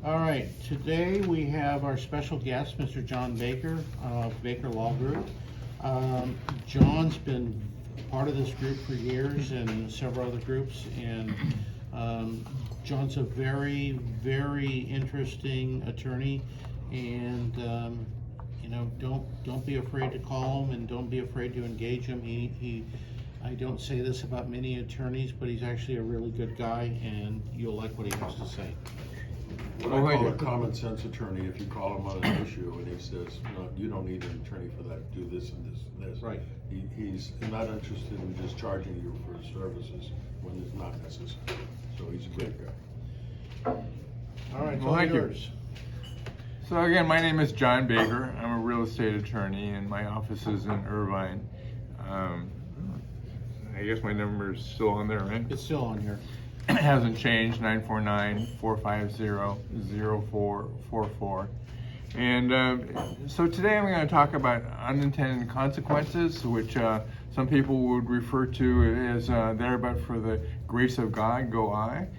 All right, today we have our special guest, Mr. John Baker of Baker Law Group. John's been part of this group for years and several other groups, and John's a very, very interesting attorney, and don't be afraid to call him and don't be afraid to engage him. I don't say this about many attorneys, but he's actually a really good guy, and you'll like what he has to say. What I call a common sense attorney, if you call him on an issue and he says, no, you don't need an attorney for that, do this and this and this. Right. He's not interested in just charging you for his services when it's not necessary. So he's a great guy. All right, Well, thank you. yours. So again, my name is John Baker. I'm a real estate attorney and my office is in Irvine. I guess my number is still on there, right? It's still on here. It hasn't changed, 949-450-0444. And so today I'm going to talk about unintended consequences, which some people would refer to as there but for the grace of God go I.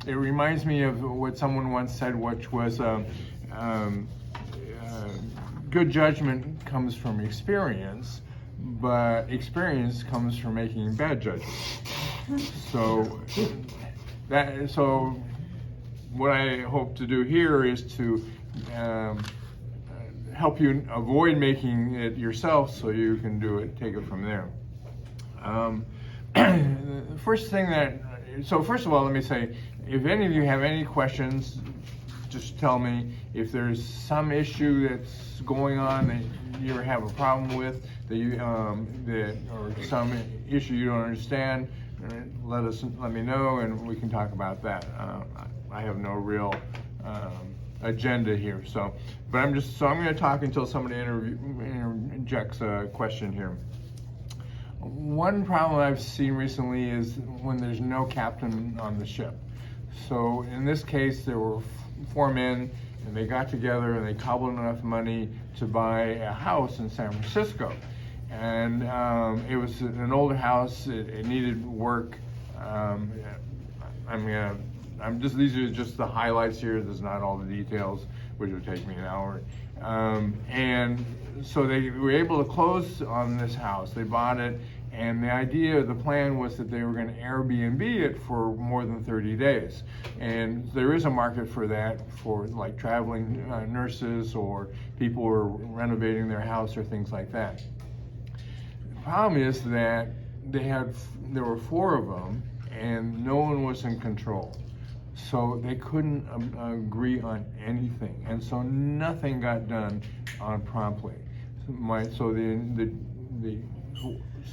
It reminds me of what someone once said, which was good judgment comes from experience, but experience comes from making bad judgments. So what I hope to do here is to help you avoid making it yourself so you can take it from there. First of all, let me say, if any of you have any questions, just tell me. If there's some issue that's going on that you have a problem with, or some issue you don't understand, let me know and we can talk about that. I have no real agenda here, but I'm going to talk until somebody interjects a question here. One problem I've seen recently is when there's no captain on the ship. So in this case, there were 4 men, and they got together and they cobbled enough money to buy a house in San Francisco. And it was an older house, it needed work. These are just the highlights here, there's not all the details, which would take me an hour. And so they were able to close on this house. They bought it, and the plan was that they were going to Airbnb it for more than 30 days. And there is a market for that, for like traveling nurses or people who are renovating their house or things like that. The problem is that there were 4 of them, and no one was in control. So they couldn't agree on anything, and so nothing got done promptly.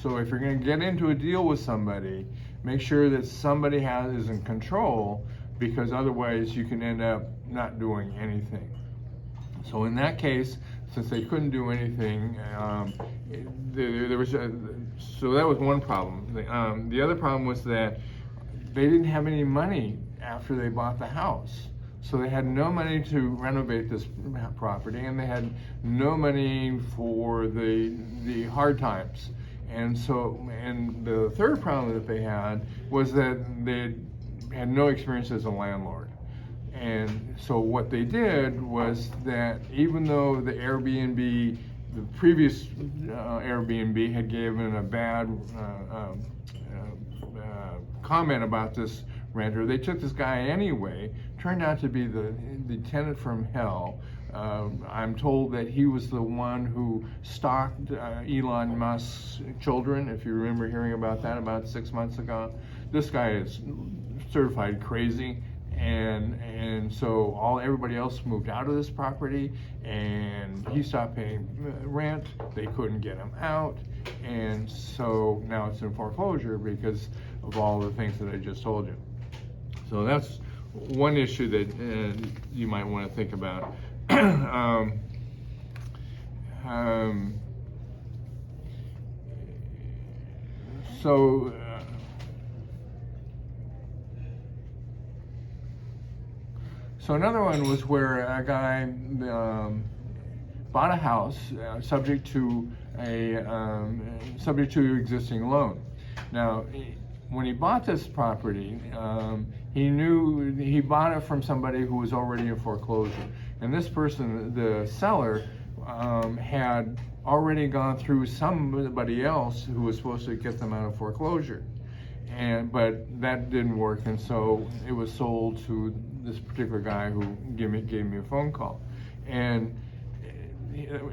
So if you're going to get into a deal with somebody, make sure that somebody is in control, because otherwise you can end up not doing anything. So in that case, since they couldn't do anything, so that was one problem. The other problem was that they didn't have any money after they bought the house. So they had no money to renovate this property, and they had no money for the hard times. And the third problem that they had was that they had no experience as a landlord. And so what they did was that even though the previous Airbnb had given a bad comment about this renter, they took this guy anyway. Turned out to be the tenant from hell. I'm told that he was the one who stalked Elon Musk's children, if you remember hearing about that about 6 months ago. This guy is certified crazy, and so everybody else moved out of this property, and he stopped paying rent. They couldn't get him out, and so now it's in foreclosure because of all the things that I just told you. So that's one issue that you might want to think about. So another one was where a guy bought a house subject to existing loan, Now, when he bought this property, he knew he bought it from somebody who was already in foreclosure. And this person, the seller, had already gone through somebody else who was supposed to get them out of foreclosure. But that didn't work, and so it was sold to this particular guy who gave me a phone call. And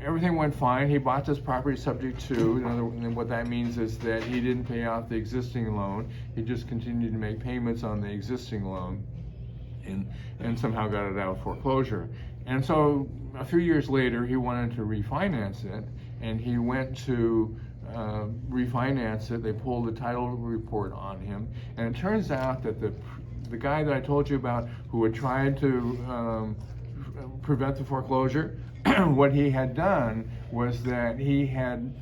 everything went fine. He bought this property subject to, and what that means is that he didn't pay off the existing loan. He just continued to make payments on the existing loan and somehow got it out of foreclosure. And so a few years later, he wanted to refinance it, and he went to refinance it. They pulled the title report on him, and it turns out that the guy that I told you about who had tried to prevent the foreclosure, what he had done was that he had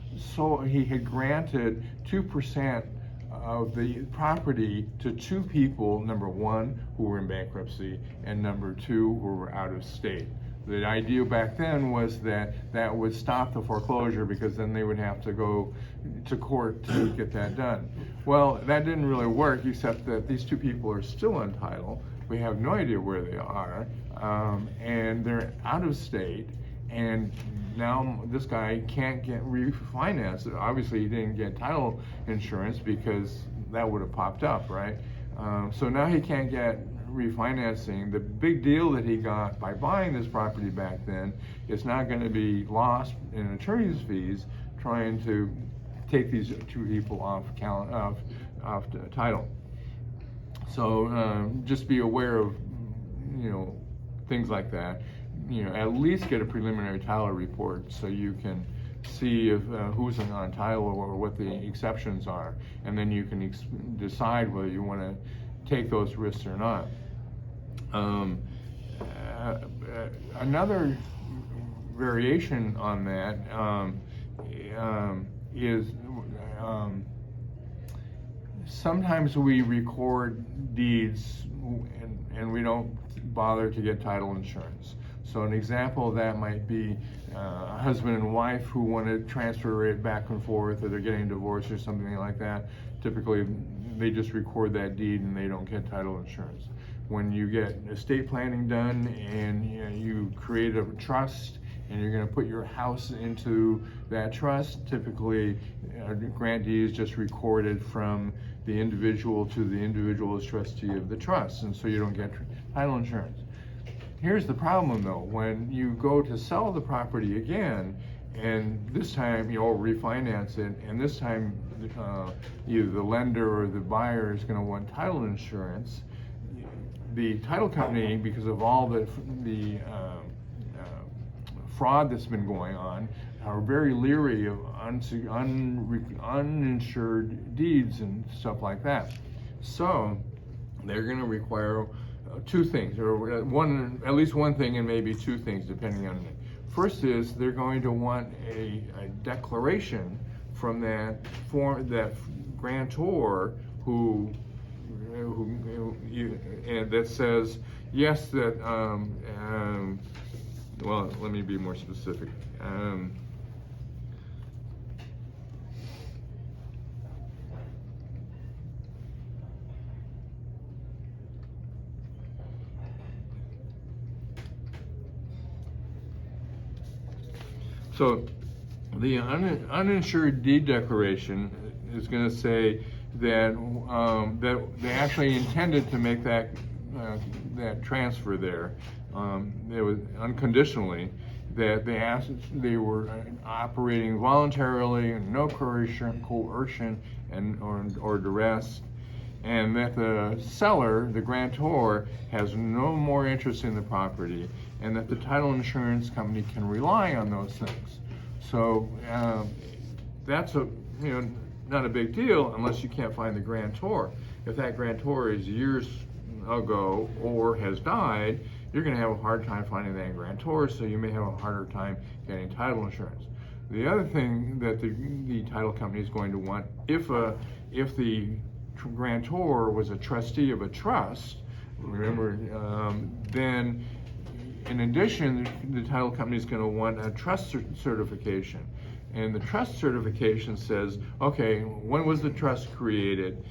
granted 2% of the property to two people, number one, who were in bankruptcy, and number two, who were out of state. The idea back then was that would stop the foreclosure, because then they would have to go to court to get that done. Well, that didn't really work, except that these two people are still on title. We have no idea where they are, and they're out of state, and now this guy can't get refinanced. Obviously, he didn't get title insurance because that would have popped up, right? So now he can't get refinancing. The big deal that he got by buying this property back then is not going to be lost in attorney's fees trying to take these two people off the title. So just be aware of, things like that. At least get a preliminary title report so you can see if who's on title or what the exceptions are, and then you can decide whether you want to take those risks or not. Another variation on that is sometimes we record deeds and we don't bother to get title insurance. So an example of that might be a husband and wife who want to transfer it back and forth, or they're getting divorced or something like that. Typically, they just record that deed and they don't get title insurance. When you get estate planning done and you create a trust and you're going to put your house into that trust, typically a grant deed is just recorded from the individual to the individual as trustee of the trust, and so you don't get title insurance. Here's the problem though: when you go to sell the property again, and this time refinance it, and this time either the lender or the buyer is going to want title insurance, the title company, because of all the fraud that's been going on, are very leery of uninsured deeds and stuff like that. So they're going to require two things, or at least one thing, and maybe two things depending on it. First is they're going to want a declaration from that grantor who that says yes, that well, let me be more specific. So the uninsured deed declaration is going to say that that they actually intended to make that transfer there. It was unconditionally, that they were operating voluntarily and no coercion or duress, and that the seller, the grantor, has no more interest in the property, and that the title insurance company can rely on those things. So that's not a big deal unless you can't find the grantor. If that grantor is years ago or has died, you're going to have a hard time finding that grantor, so you may have a harder time getting title insurance. The other thing that the title company is going to want, if the grantor was a trustee of a trust, remember, then in addition, the title company is going to want a trust certification. And the trust certification says, okay, when was the trust created?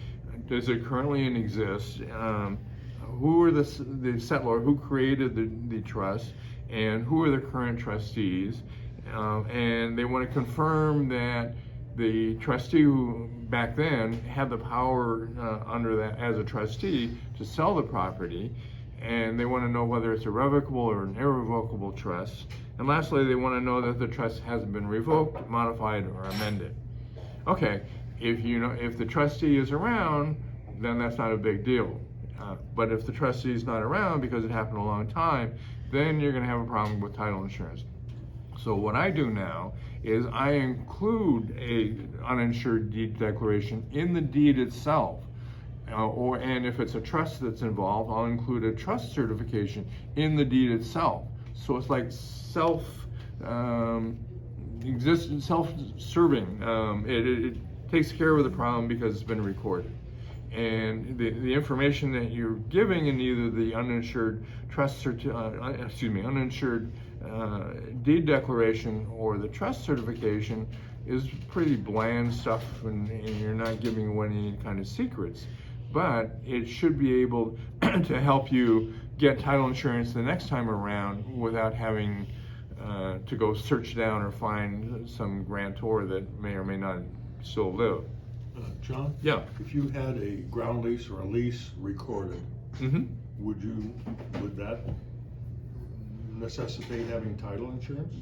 Does it currently exist? Who are the settlor who created the trust, and who are the current trustees? And they want to confirm that the trustee who back then had the power under that as a trustee to sell the property, and they want to know whether it's a revocable or an irrevocable trust. And lastly, they want to know that the trust hasn't been revoked, modified, or amended. Okay, if the trustee is around, then that's not a big deal. But if the trustee is not around because it happened a long time, then you're going to have a problem with title insurance. So what I do now is I include a uninsured deed declaration in the deed itself. And if it's a trust that's involved, I'll include a trust certification in the deed itself. So it's like self-serving. It takes care of the problem because it's been recorded. And the information that you're giving in either the uninsured uninsured deed declaration or the trust certification is pretty bland stuff, and you're not giving away any kind of secrets. But it should be able to help you get title insurance the next time around without having to go search down or find some grantor that may or may not still live. John? Yeah. If you had a ground lease or a lease recorded, Mm-hmm. would that necessitate having title insurance?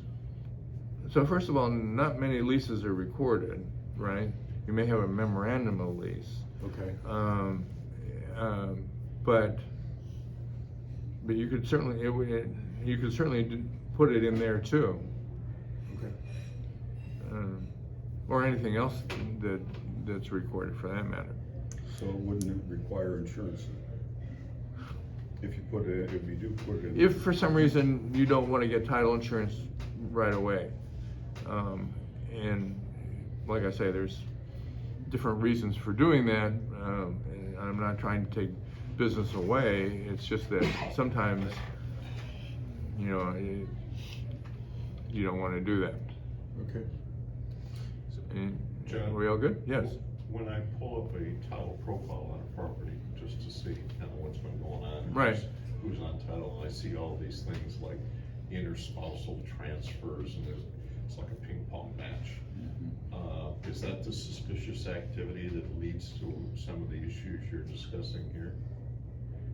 So first of all, not many leases are recorded, right? You may have a memorandum of lease. Okay. But you could certainly put it in there too, Okay. or anything else that's recorded for that matter. So wouldn't it require insurance if you do put it in? If for some reason you don't want to get title insurance right away, and like I say, there's different reasons for doing that, and I'm not trying to take business away. It's just that sometimes, you don't want to do that. Okay. And John? are we all good? Yes. When I pull up a title profile on a property, just to see kind of what's been going on. Right. Who's on title, and I see all these things like interspousal transfers, and it's like a ping pong match. Is that the suspicious activity that leads to some of the issues you're discussing here?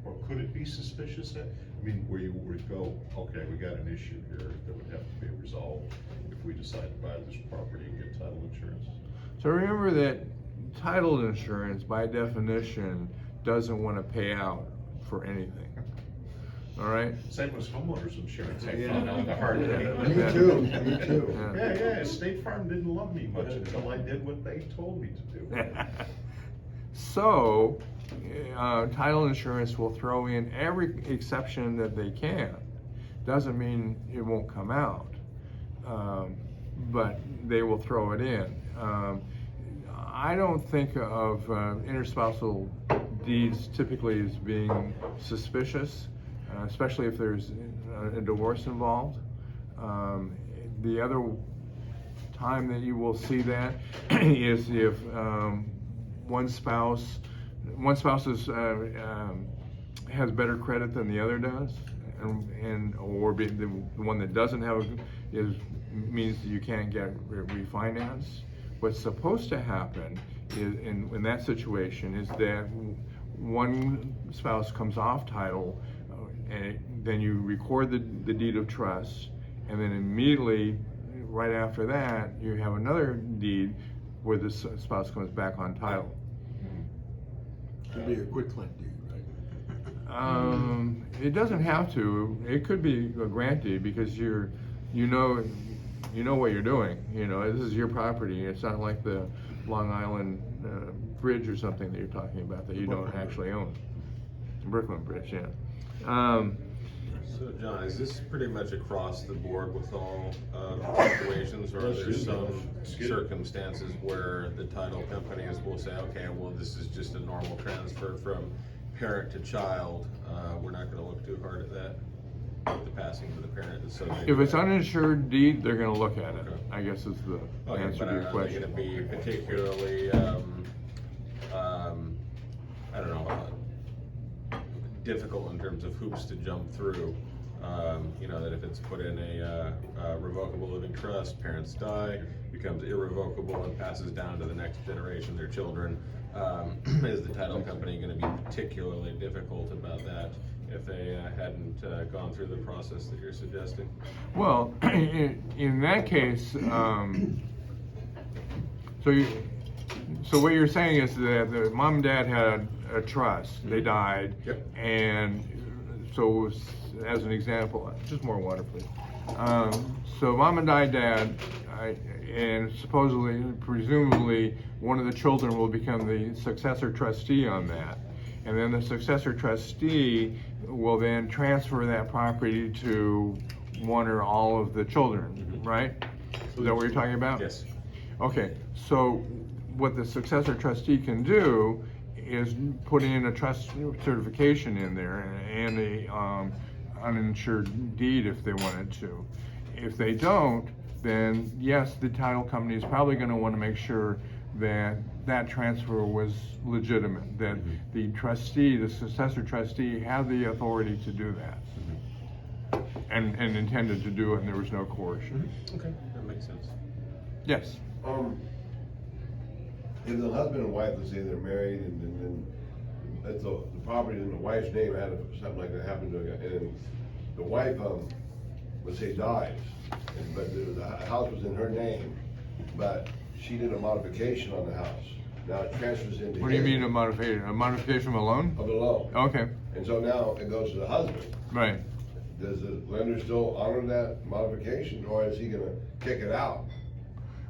Or could it be suspicious? I mean, where you would go, okay, we got an issue here that would have to be resolved if we decide to buy this property and get title insurance? So remember that title insurance, by definition, doesn't want to pay out for anything. All right? Same as homeowners insurance, I Yeah. found out the hard way. Me too, me too. Yeah, State Farm didn't love me much until I did what they told me to do. So, title insurance will throw in every exception that they can. Doesn't mean it won't come out, but they will throw it in. I don't think of interspousal deeds typically as being suspicious, especially if there's a divorce involved. The other time that you will see that is if one spouse has better credit than the other does, or the one that doesn't have means that you can't get refinanced. What's supposed to happen is in that situation is that one spouse comes off title, and then you record the deed of trust, and then immediately right after that you have another deed where the spouse comes back on title. Could be a quitclaim deed, right? It doesn't have to. It could be a grant deed because you know what you're doing. This is your property. It's not like the Long Island Bridge or something that you're talking about that you don't actually own. Brooklyn Bridge, yeah. So John, is this pretty much across the board with all situations, or are there some circumstances where the title companies will say, okay, well, this is just a normal transfer from parent to child, we're not going to look too hard at that? with the passing of the parent. So If it's uninsured deed, they're gonna look at it, Okay. I guess is the Okay, answer but to your are they question. gonna be particularly, I don't know, difficult in terms of hoops to jump through? You know, that if it's put in a revocable living trust, parents die, becomes irrevocable and passes down to the next generation, their children, is the title company gonna be particularly difficult about that if they hadn't gone through the process that you're suggesting? Well, in that case, so what you're saying is that the mom and dad had a trust, they died, Yep. and so it was, as an example, just more water, please. So mom and dad, and supposedly, presumably, one of the children will become the successor trustee on that. And then the successor trustee will then transfer that property to one or all of the children, right? Is that what you're talking about? Yes. Okay, so what the successor trustee can do is put in a trust certification in there and a uninsured deed if they wanted to. If they don't, then yes, the title company is probably going to want to make sure that that transfer was legitimate, that the trustee, the successor trustee, had the authority to do that, and intended to do it, and there was no coercion. Okay, that makes sense. Yes. If the husband and wife, let's say they're married and then that's the property in the wife's name, had something like that happen to her, and the wife, let's say dies, but the house was in her name, but she did a modification on the house. Now it transfers into What do you his- mean a modification? A modification of a loan? Of the loan. Okay, And so now it goes to the husband. right. Does the lender still honor that modification, or is he gonna kick it out?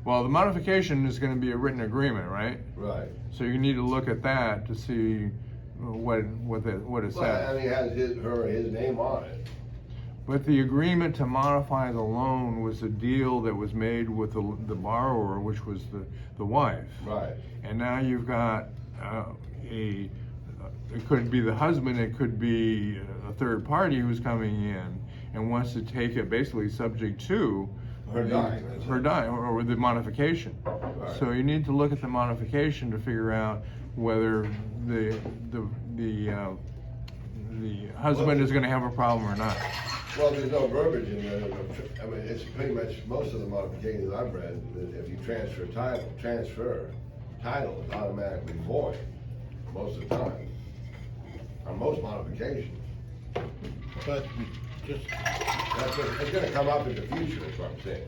Well, the modification is going to be a written agreement, right? Right. So you need to look at that to see what it Well, says. and he has his name on it. But the agreement to modify the loan was a deal that was made with the borrower, which was the wife. Right. And now you've got it could be the husband, it could be a third party who's coming in and wants to take it basically subject to Her dying. her dying, or the modification. Right. So you need to look at the modification to figure out whether the husband is gonna have a problem or not. Well, there's no verbiage in there. I mean, it's pretty much, most of the modifications I've read, that if you transfer title is automatically void most of the time. On most modifications. But just, It's gonna come up in the future, is what I'm saying.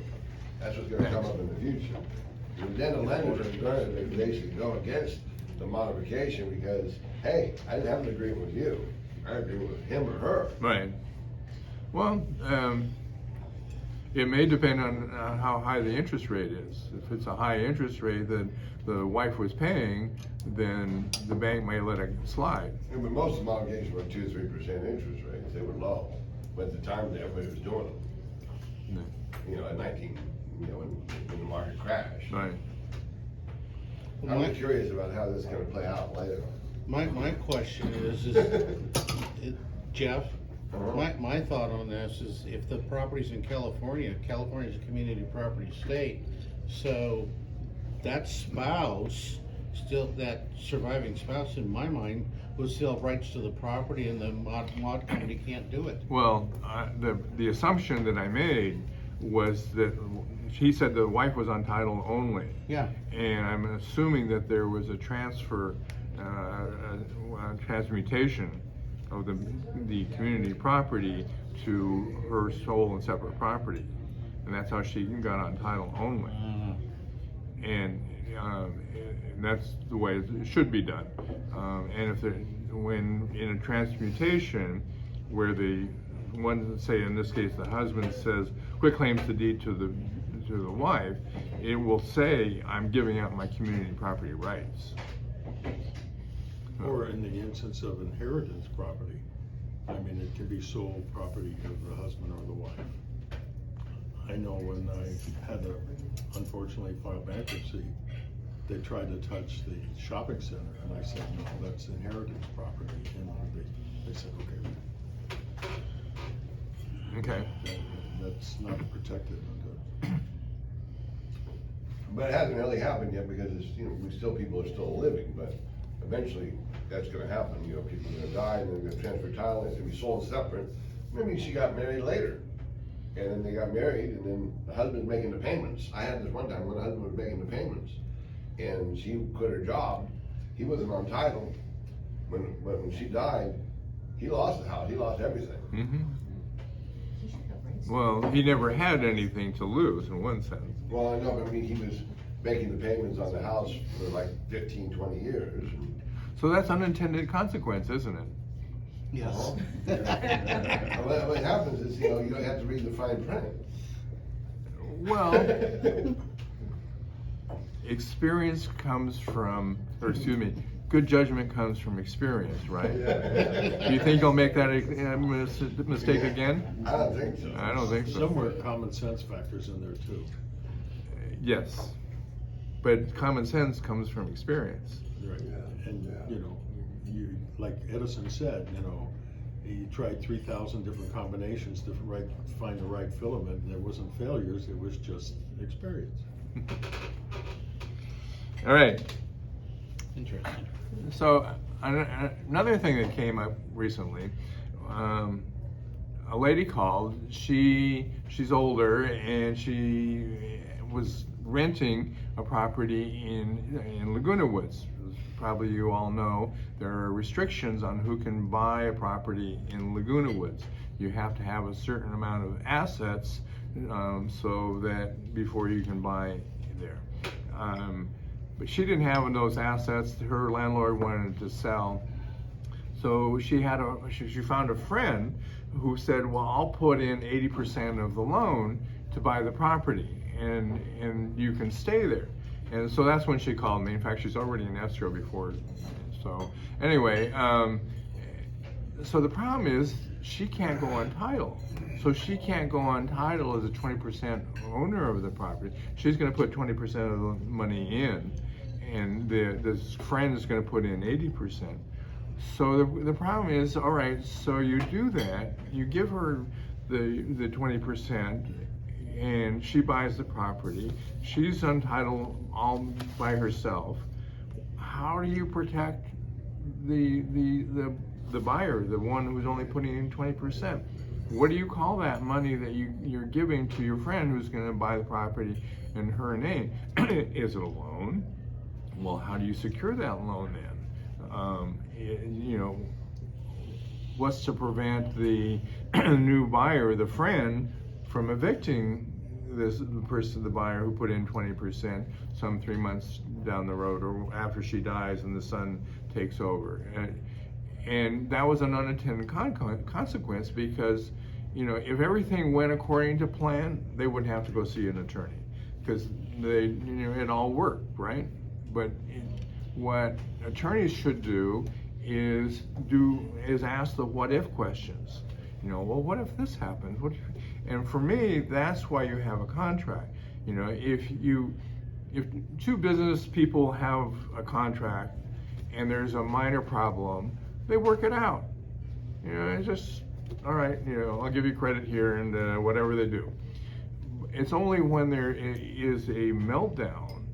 That's what's gonna come up in the future. And then the lenders are gonna basically go against the modification because, hey, I didn't have an agreement with you. I agree with him or her. Right. Well, it may depend on how high the interest rate is. If it's a high interest rate that the wife was paying, then the bank may let it slide. Yeah, but most of the modifications were 2-3% interest rates. They were low. But at the time, everybody was doing them. You know, at 19, when the market crashed. Right. I'm curious about how this is gonna play out later. my question is, Jeff, my thought on this is if the property's in California, California's a community property state, so that spouse, still, that surviving spouse, in my mind, would still have rights to the property and the mod company can't do it. Well, the assumption that I made was that he said the wife was on title only. Yeah. And I'm assuming that there was a transfer, transmutation of the community property to her sole and separate property. And that's how she got on title only. And that's the way it should be done. And if when in a transmutation where the one, say in this case the husband says quit claims the deed to the wife, it will say I'm giving up my community property rights. Or in the instance of inheritance property, I mean, it can be sole property of the husband or the wife. I know when I had to unfortunately file bankruptcy, they tried to touch the shopping center, and I said, no, that's inheritance property, and they said, okay. Okay. That's not protected under. But it hasn't really happened yet because it's, you know, people are still living, but eventually that's gonna happen, you know, people are gonna die and they're gonna transfer title, and it's gonna be sold separate. Maybe she got married later, and then they got married, and then the husband's making the payments. I had this one time when the husband was making the payments, and she quit her job, he wasn't on title. When she died, he lost the house, he lost everything. Mm-hmm. Well, he never had anything to lose in one sense. Well, I know, but I mean, he was making the payments on the house for like 15, 20 years. So that's unintended consequence, isn't it? Yes. What happens is, you know, you don't have to read the fine print. Well, experience comes from, or excuse me, good judgment comes from experience, right? Do you think you'll make that mistake again? I don't think so. I don't think so. Somewhere common sense factors in there too. Yes, but common sense comes from experience. Right. And, you know, you, like Edison said, you know, he tried 3,000 different combinations to find the right filament, and there wasn't failures, it was just experience. All right. Interesting. So another thing that came up recently, a lady called. She's older and she was renting a property in Laguna Woods. Probably you all know there are restrictions on who can buy a property in Laguna Woods. You have to have a certain amount of assets so that before you can buy there. But she didn't have those assets. Her landlord wanted to sell. So she found a friend who said, well, I'll put in 80% of the loan to buy the property and you can stay there. And so that's when she called me. In fact, she's already in escrow before. So anyway, so the problem is she can't go on title. So she can't go on title as a 20% owner of the property. She's gonna put 20% of the money in, and this friend is gonna put in 80%. So the problem is, all right, so you do that, you give her the 20%, and she buys the property. She's untitled all by herself. How do you protect the buyer, the one who's only putting in 20%? What do you call that money that you're giving to your friend who's going to buy the property in her name? Is it a loan? Well, how do you secure that loan then? You know, what's to prevent the new buyer, the friend, from evicting the buyer who put in 20% some 3 months down the road or after she dies and the son takes over? And that was an unintended consequence because, you know, if everything went according to plan, they wouldn't have to go see an attorney because it all worked, right? But what attorneys should do is ask the what if questions. You know, well, what if this happens? And for me, that's why you have a contract. You know, if two business people have a contract and there's a minor problem, they work it out. You know, it's just, all right, you know, I'll give you credit here and whatever they do. It's only when there is a meltdown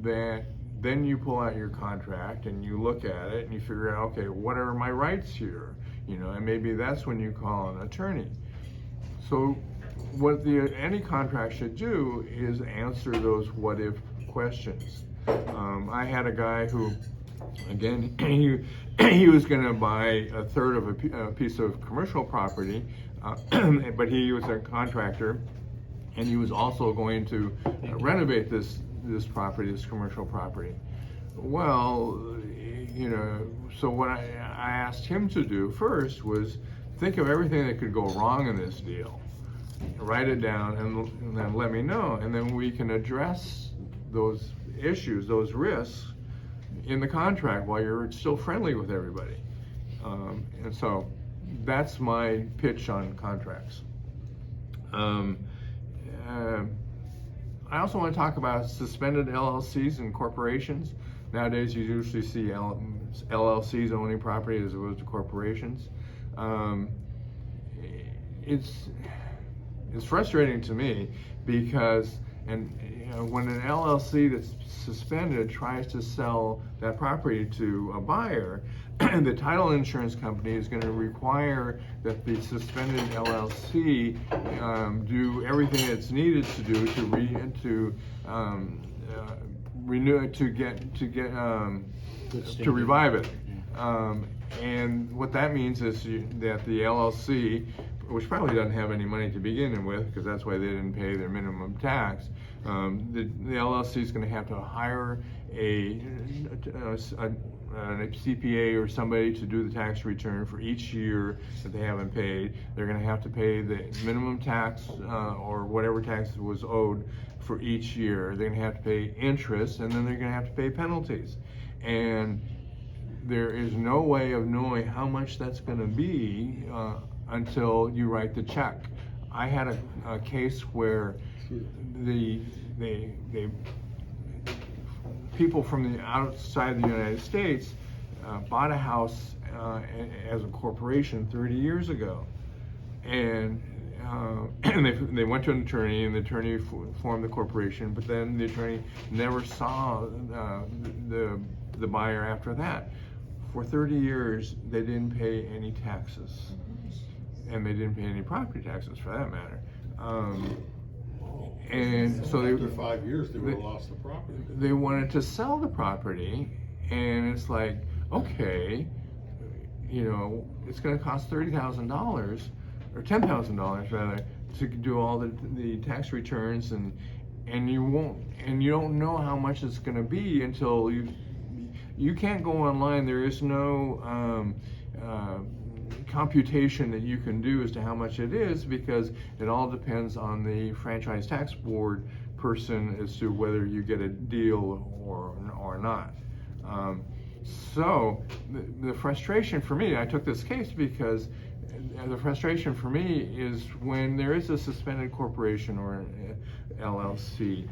that then you pull out your contract and you look at it and you figure out, okay, what are my rights here? You know, and maybe that's when you call an attorney. So what any contract should do is answer those what if questions. I had a guy who, again, he was going to buy a third of a piece of commercial property, but he was a contractor, and he was also going to renovate this property, this commercial property. Well, you know, so what I asked him to do first was think of everything that could go wrong in this deal, write it down, and then let me know, and then we can address those issues, those risks in the contract while you're still friendly with everybody. And so that's my pitch on contracts. I also want to talk about suspended LLCs and corporations. Nowadays, you usually see LLCs owning property as opposed to corporations. it's frustrating to me because, when an LLC that's suspended tries to sell that property to a buyer, the title insurance company is going to require that the suspended LLC do everything it's needed to do to renew it, to revive it. And what that means is that the LLC, which probably doesn't have any money to begin with, because that's why they didn't pay their minimum tax, the LLC is going to have to hire a CPA or somebody to do the tax return for each year that they haven't paid. They're going to have to pay the minimum tax or whatever tax was owed for each year. They're going to have to pay interest, and then they're going to have to pay penalties. And there is no way of knowing how much that's going to be until you write the check. I had a case where the people from the outside the United States bought a house as a corporation 30 years ago, and they went to an attorney, and the attorney formed the corporation, but then the attorney never saw the buyer after that. For 30 years, they didn't pay any taxes, and they didn't pay any property taxes for that matter. And so After 5 years, they would have lost the property. they wanted to sell the property, and it's like, okay, it's going to cost $30,000 or $10,000 rather to do all the tax returns, and you don't know how much it's going to be until you can't go online. There is no computation that you can do as to how much it is, because it all depends on the franchise tax board person as to whether you get a deal or not. So the frustration for me, I took this case because the frustration for me is when there is a suspended corporation or an LLC,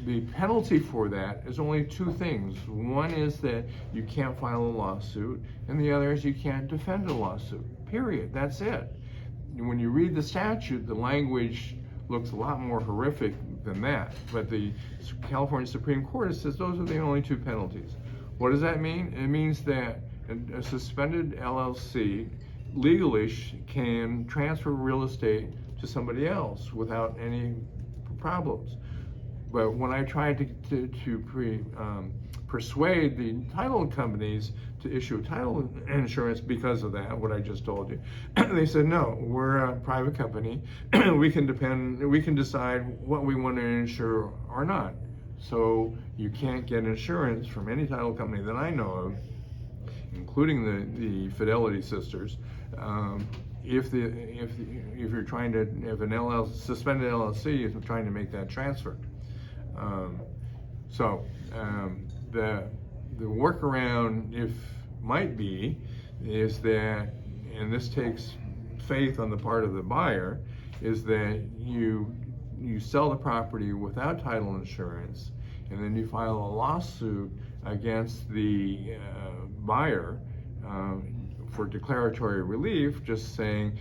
the penalty for that is only two things. One is that you can't file a lawsuit, and the other is you can't defend a lawsuit. Period. That's it. When you read the statute, the language looks a lot more horrific than that. But the California Supreme Court says those are the only two penalties. What does that mean? It means that a suspended LLC legally can transfer real estate to somebody else without any problems. But when I tried to persuade the title companies to issue title insurance because of that, what I just told you, they said, no, we're a private company. we can decide what we want to insure or not. So you can't get insurance from any title company that I know of, including the Fidelity sisters, if you're trying to, if an suspended LLC is trying to make that transfer. The workaround, if might be, is that, and this takes faith on the part of the buyer, is that you sell the property without title insurance, and then you file a lawsuit against the buyer for declaratory relief, just saying,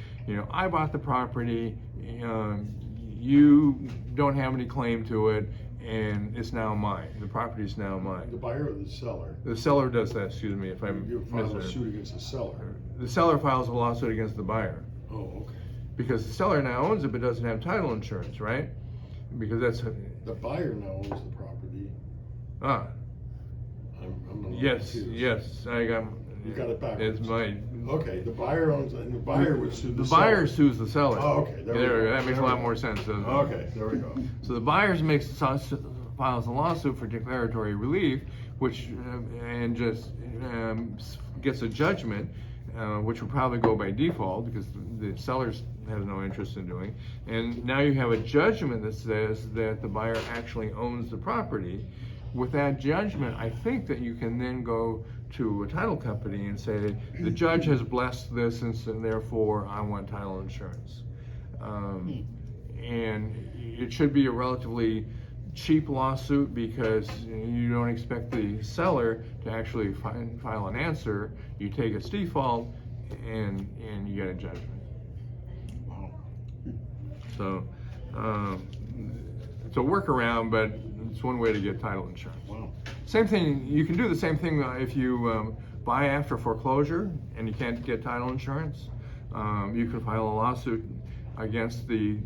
I bought the property, you don't have any claim to it, and it's now mine. The property is now mine. The buyer or the seller? The seller does that, excuse me if I'm You file a missing suit against the seller. The seller files a lawsuit against the buyer. Oh, okay. Because the seller now owns it but doesn't have title insurance, right? Because that's... The buyer now owns the property. Ah, I'm a little yes, confused. yes, I got... You got it backwards. It's my... Okay, the buyer owns it, and the buyer would sue the The seller. buyer sues the seller. Oh, okay, there we go. That makes a lot more sense, doesn't it? Okay, there we go. So the buyer files a lawsuit for declaratory relief, which and just gets a judgment, which will probably go by default because the seller has no interest in doing. And now you have a judgment that says that the buyer actually owns the property. With that judgment, I think that you can then go to a title company and say, the judge has blessed this, and so therefore I want title insurance. And it should be a relatively cheap lawsuit because you don't expect the seller to actually file an answer. You take its default and you get a judgment. Wow. So It's a workaround, but it's one way to get title insurance. Wow. Same thing, you can do the same thing if you buy after foreclosure and you can't get title insurance. You can file a lawsuit against the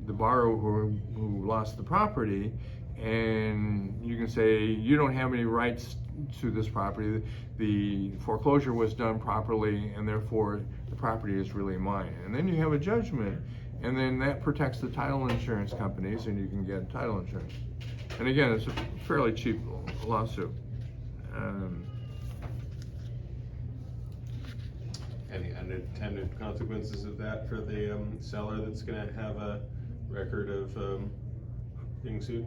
borrower who lost the property, and you can say you don't have any rights to this property. The foreclosure was done properly, and therefore the property is really mine. And then you have a judgment, and then that protects the title insurance companies, and you can get title insurance. And again, it's a fairly cheap lawsuit. Any unintended consequences of that for the seller that's gonna have a record of being sued?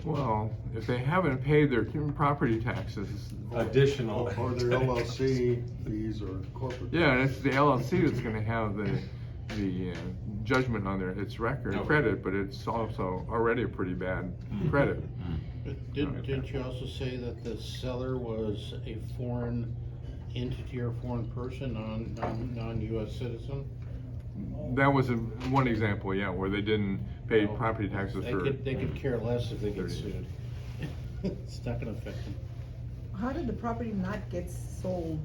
Well, if they haven't paid their property taxes, Additional. Or their LLC fees or corporate. yeah, and it's the LLC that's gonna have the judgment on its record Okay. credit, but it's also already a pretty bad credit. But didn't you also say that the seller was a foreign entity or foreign person, non-US citizen? That was one example, yeah, where they didn't pay property taxes for. They could care less if they get sued. It's not gonna affect them. How did the property not get sold,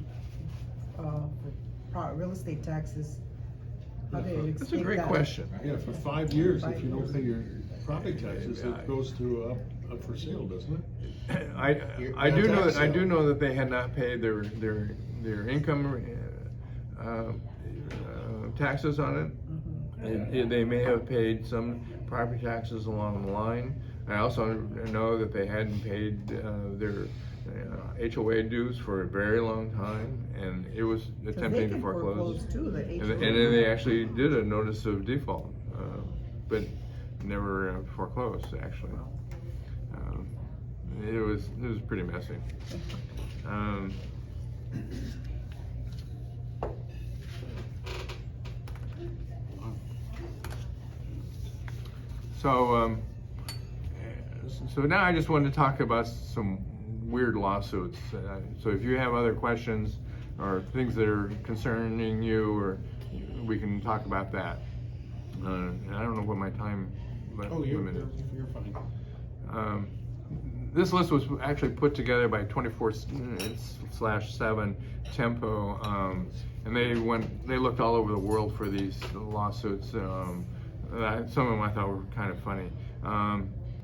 for real estate taxes? How did it That's a escape great that? question. Yeah, for 5 years, if you don't pay your property taxes, it goes to up for sale, doesn't it? I do know that they had not paid their income taxes on it. And they may have paid some property taxes along the line. I also know that they hadn't paid their HOA dues for a very long time, and it was 'Cause they attempting to can foreclose. too, the And HOA. then they actually did a notice of default, but never foreclosed, actually. It was pretty messy. So now I just wanted to talk about some weird lawsuits. So if you have other questions or things that are concerning you, or we can talk about that. And I don't know what my time limit is. You're fine. This list was actually put together by 24/7 Tempo, and they looked all over the world for these lawsuits. Some of them I thought were kind of funny.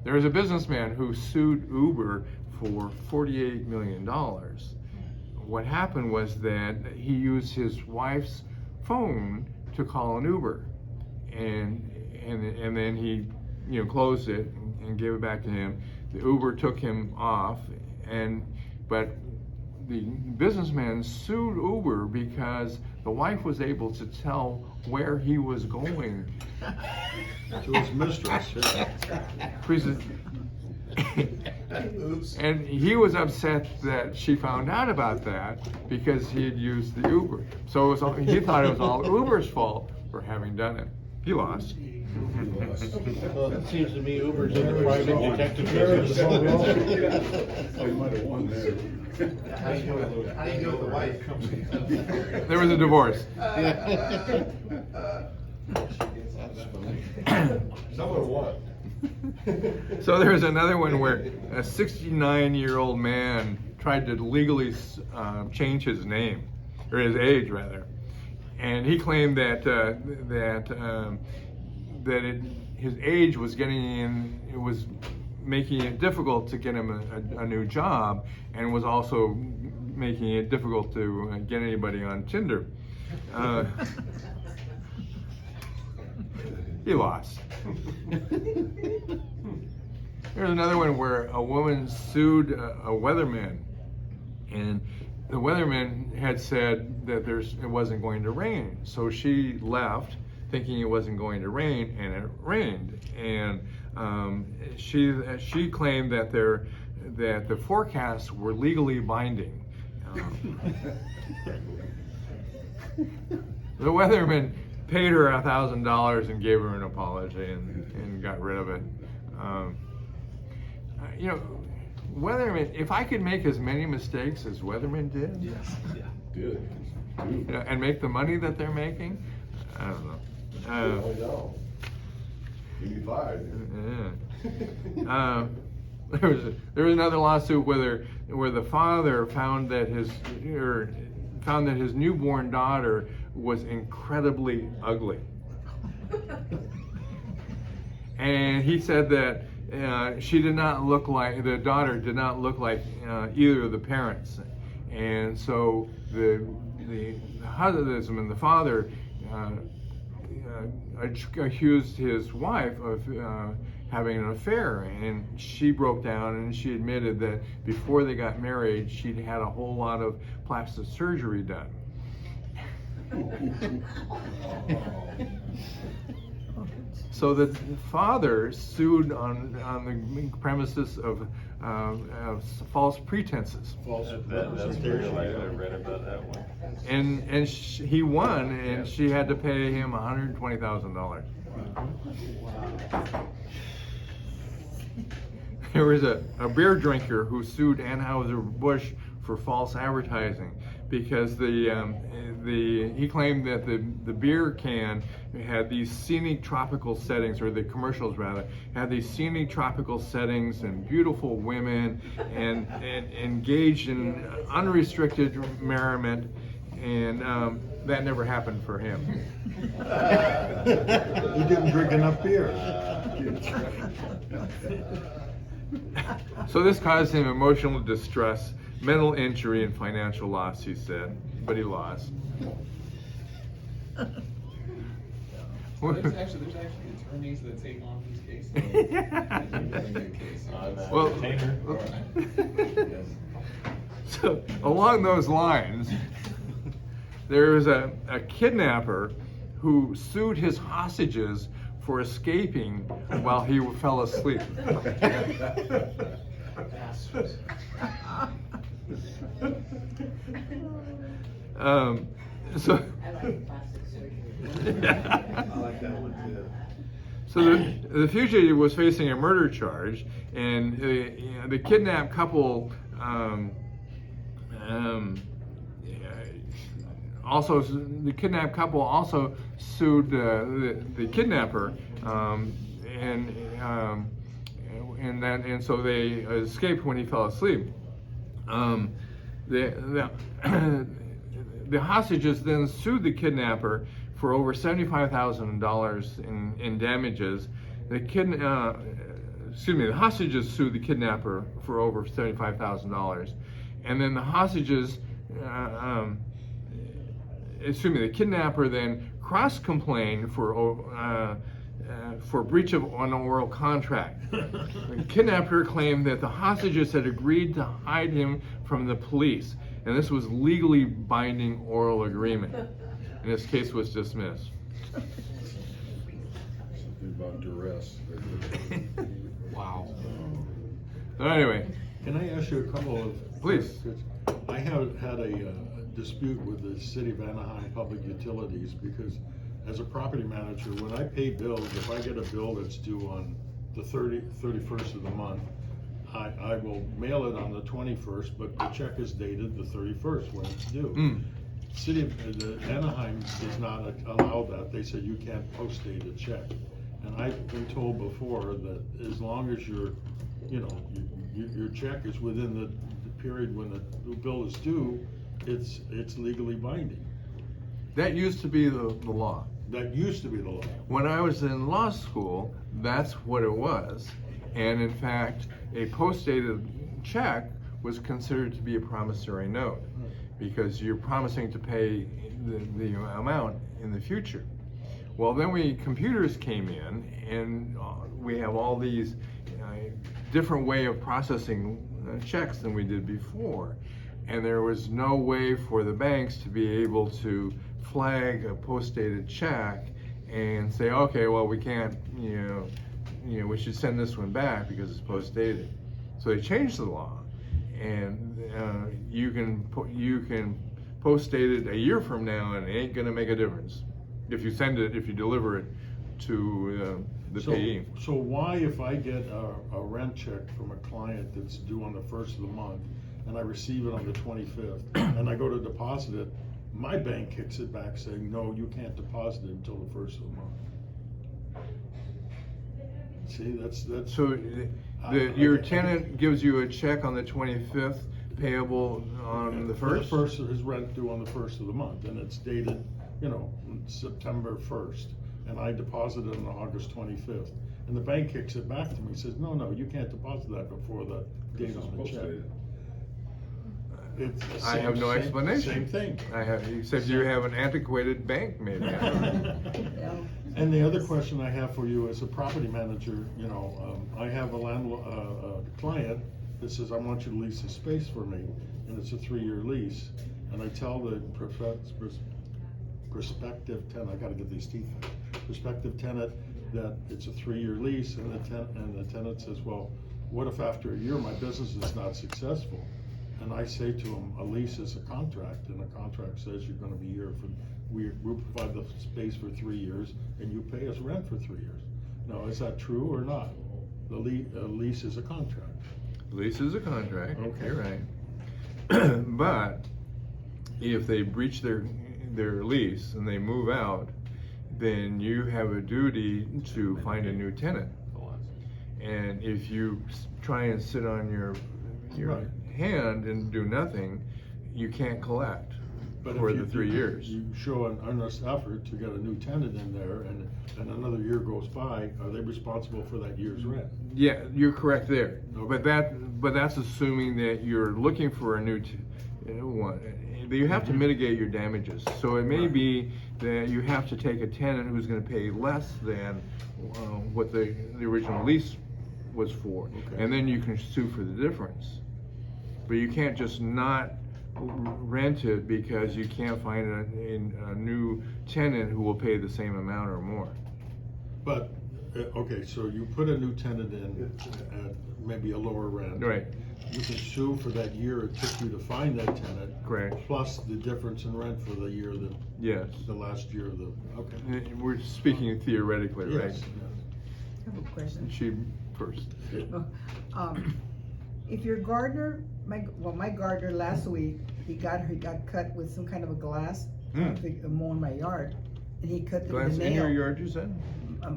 There was a businessman who sued Uber for $48 million. What happened was that he used his wife's phone to call an Uber, and then he closed it and gave it back to him. The Uber took him off, but the businessman sued Uber because the wife was able to tell where he was going. To his mistress, yeah. And he was upset that she found out about that because he had used the Uber. So he thought it was all Uber's fault for having done it. He lost. Well, it seems to me Uber's in the private detective business. Oh, you might have won there. How do you know the wife? There was a divorce. Someone won. So there's another one where a 69-year-old man tried to legally change his name, or his age rather, and he claimed that his age was making it difficult to get him a new job, and was also making it difficult to get anybody on Tinder. He lost. There's another one where a woman sued a weatherman, and the weatherman had said that it wasn't going to rain, so she left thinking it wasn't going to rain, and it rained. And she claimed that the forecasts were legally binding. The weatherman paid her $1,000 and gave her an apology and got rid of it. Weatherman, if I could make as many mistakes as weatherman did, Did. You know, and make the money that they're making? I don't know. I know. You'd be fired. Yeah. There was another lawsuit where the father found that his newborn daughter was incredibly ugly, and he said that the daughter did not look like either of the parents, and so the husband and the father accused his wife of having an affair, and she broke down and she admitted that before they got married she'd had a whole lot of plastic surgery done. So the father sued on the premises of false pretenses. That's very likely, I read about that one. And he won, and she had to pay him $120,000. There was a beer drinker who sued Anheuser-Busch for false advertising because he claimed that the beer can had these scenic tropical settings, or the commercials rather, had these scenic tropical settings and beautiful women and engaged in unrestricted merriment, and that never happened for him. He didn't drink enough beer. So this caused him emotional distress, mental injury, and financial loss, he said, but he lost. There's actually attorneys that take on these cases. Well, so along those lines, there was a kidnapper who sued his hostages for escaping while he fell asleep. So the fugitive was facing a murder charge, and the kidnapped couple also sued the kidnapper, and so they escaped when he fell asleep. The hostages then sued the kidnapper for over $75,000 in damages. The hostages sued the kidnapper for over $75,000, and then the hostages, the kidnapper then cross-complained for breach of an oral contract. The kidnapper claimed that the hostages had agreed to hide him from the police, and this was legally binding oral agreement. And this case was dismissed. Something about duress. Wow. So anyway. Can I ask you a couple of? Please. I have had a dispute with the City of Anaheim Public Utilities because as a property manager, when I pay bills, if I get a bill that's due on the 31st of the month, I will mail it on the 21st, but the check is dated the 31st when it's due. City of Anaheim does not allow that. They said you can't post date a check. And I've been told before that as long as your check is within the period when the bill is due, it's legally binding. That used to be the law. That used to be the law. When I was in law school, that's what it was. And in fact, a post-dated check was considered to be a promissory note because you're promising to pay the amount in the future. Well, then computers came in, and we have all these different way of processing checks than we did before. And there was no way for the banks to be able to flag a post-dated check and say, okay, well, we can't, we should send this one back because it's post-dated. So they changed the law, and you can post-date it a year from now, and it ain't gonna make a difference if you deliver it to the payee. So why, if I get a rent check from a client that's due on the 1st of the month, and I receive it on the 25th, and I go to deposit it, my bank kicks it back saying, no, you can't deposit it until the 1st of the month. See, that's. So your tenant gives you a check on the 25th, payable on the 1st? First, his rent due on the 1st of the month, and it's dated, September 1st, and I deposit it on August 25th. And the bank kicks it back to me, says, no, you can't deposit that before the date on the check. It's the I have no explanation. Same thing. Except you have an antiquated bank maybe. Yeah. And the other question I have for you as a property manager, I have a client that says, I want you to lease a space for me, and it's a 3-year lease. And I tell the prospective tenant, I gotta get these teeth out, prospective tenant that it's a 3-year lease, and the tenant says, well, what if after a year my business is not successful? And I say to him, a lease is a contract, and a contract says you're gonna be here we'll provide the space for 3 years, and you pay us rent for 3 years. Now, is that true or not? The lease is a contract. Lease is a contract, Okay. you're right. But if they breach their lease and they move out, then you have a duty to find a new tenant. And if you try and sit on your Right. hand and do nothing, you can't collect But for if the 3 years. You show an earnest effort to get a new tenant in there, and another year goes by, are they responsible for that year's rent? Yeah, you're correct there. Okay. But that's assuming that you're looking for a new one. You have to mitigate your damages. So it may Right. be that you have to take a tenant who's gonna pay less than what the original lease was for. Okay. And then you can sue for the difference. But you can't just not rent it because you can't find a new tenant who will pay the same amount or more. But, okay, so you put a new tenant in at maybe a lower rent. Right. You can sue for that year it took you to find that tenant. Correct. Plus the difference in rent for the year Yes. the last year of the, okay. We're speaking theoretically, right? Yes, I have a question. She first. If your gardener, my gardener last week, he got cut with some kind of a glass, mowing my yard, and he cut through Glass the in nail. your yard, you said?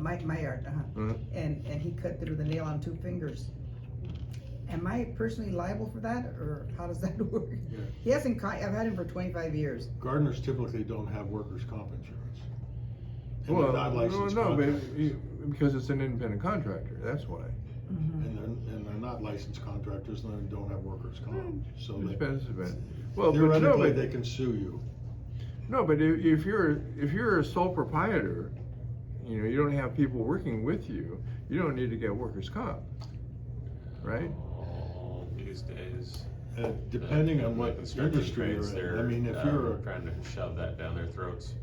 My yard, Mhm. and he cut through the nail on 2 fingers. Am I personally liable for that, or how does that work? Yeah. He hasn't, I've had him for 25 years. Gardeners typically don't have workers' comp insurance. And Well, they're not licensed no, but contractors. because it's an independent contractor, that's why. And they're not licensed contractors, and they don't have workers' comp, so It's they, been. Well, but theoretically, no, they can sue you. no, but if you're a sole proprietor, you don't have people working with you, you don't need to get workers' comp, right? These days. Depending on what construction industry trades, you're in, they're, I mean, if you're, trying to shove that down their throats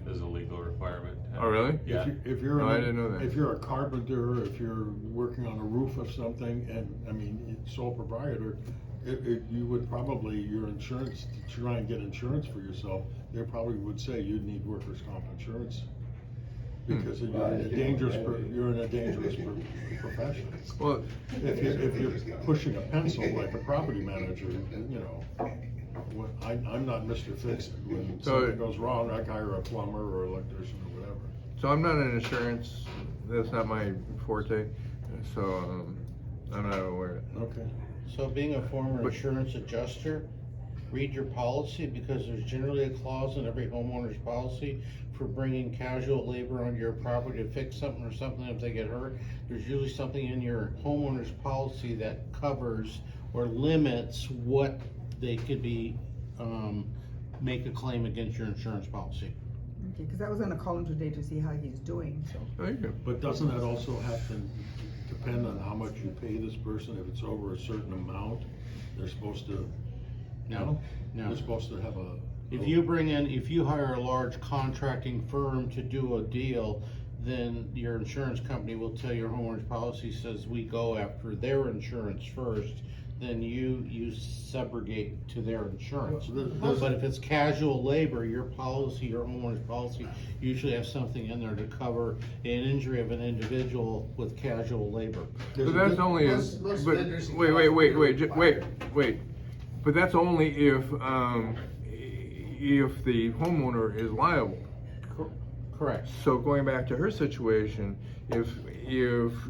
as a legal requirement. Oh, really? Yeah. if you're, No, I didn't know that. if you're a carpenter, if you're working on a roof of something, and, I mean, sole proprietor, you would probably, your insurance, to try and get insurance for yourself, they probably would say you'd need workers' comp insurance. Because you're in a dangerous, profession. Well, If you're pushing a pencil like a property manager, I'm not Mr. Fix-It. When So- something goes wrong, I hire a plumber or electrician or whatever. so I'm not an insurance, that's not my forte, so I'm not aware of it. Okay. So being a former But- insurance adjuster, read your policy, because there's generally a clause in every homeowner's policy for bringing casual labor on your property to fix something or something if they get hurt. There's usually something in your homeowner's policy that covers or limits what they could be, make a claim against your insurance policy. Okay, because I was gonna call him today to see how he's doing, so. Oh, you can. But doesn't that also have to depend on how much you pay this person? If it's over a certain amount, they're supposed to, No. They're supposed to have a. If you hire a large contracting firm to do a deal, then your insurance company will tell your homeowner's policy says we go after their insurance first, then you subrogate to their insurance. But if it's casual labor, your homeowner's policy usually has something in there to cover an injury of an individual with casual labor. But that's only, Most but, vendors- wait. But that's only if the homeowner is liable. Correct. So going back to her situation, if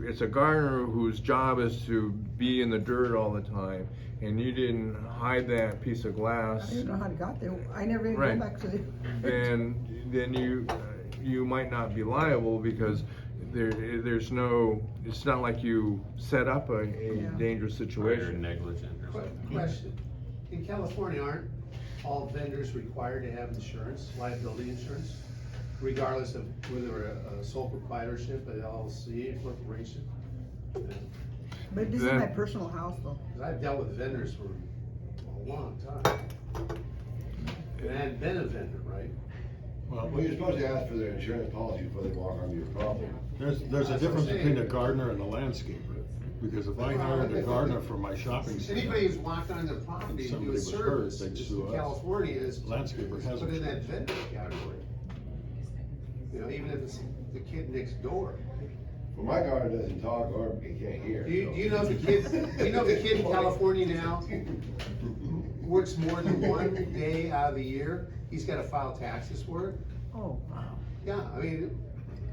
it's a gardener whose job is to be in the dirt all the time, and you didn't hide that piece of I glass, didn't know how it got there. I never even Right. went back to the. then you might not be liable because there's no, it's not like you set up a Yeah. dangerous Or you're situation. negligent or something. Question, in California, aren't all vendors required to have insurance, liability insurance? Regardless of whether a sole proprietorship, an LLC, a corporation? But this is Then- my personal house though. 'Cause I've dealt with vendors for a long time. And I hadn't been a vendor, right? Well, Well, you're supposed to ask for their insurance policy before they walk onto your property. there's a That's what I'm difference between a saying. gardener and a landscaper. Because if I hired a gardener for my shopping center, Anybody who's walked on their property to do Somebody a was hurt, service, they'd just sue in us. California is. Landscaper is has put in that insurance. vendor category. You know, even if it's the kid next door. Well, my gardener doesn't talk or he can't hear. Do you know the kid, do you know the kid in California now works more than one day out of the year? He's gotta file taxes for it. Oh, wow. Yeah, I mean,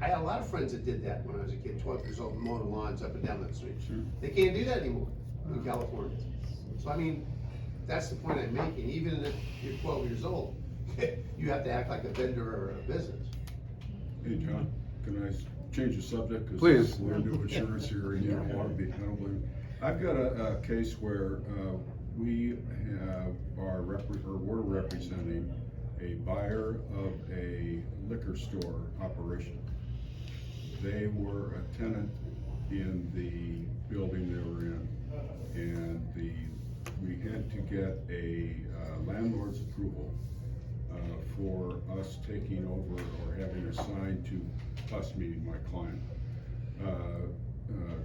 I had a lot of friends that did that when I was a kid, 12 years old, mowing lawns up and down that street. They can't do that anymore in California. So I mean, that's the point I'm making, even if you're 12 years old, you have to act like a vendor or a business. Hey, John, can I change the subject? 'Cause Please. we're into insurance here and you don't wanna be, I don't blame you. I've got a case where, we have we're representing a buyer of a liquor store operation. They were a tenant in the building they were in, and we had to get a landlord's approval for us taking over or having assigned to us, meaning my client,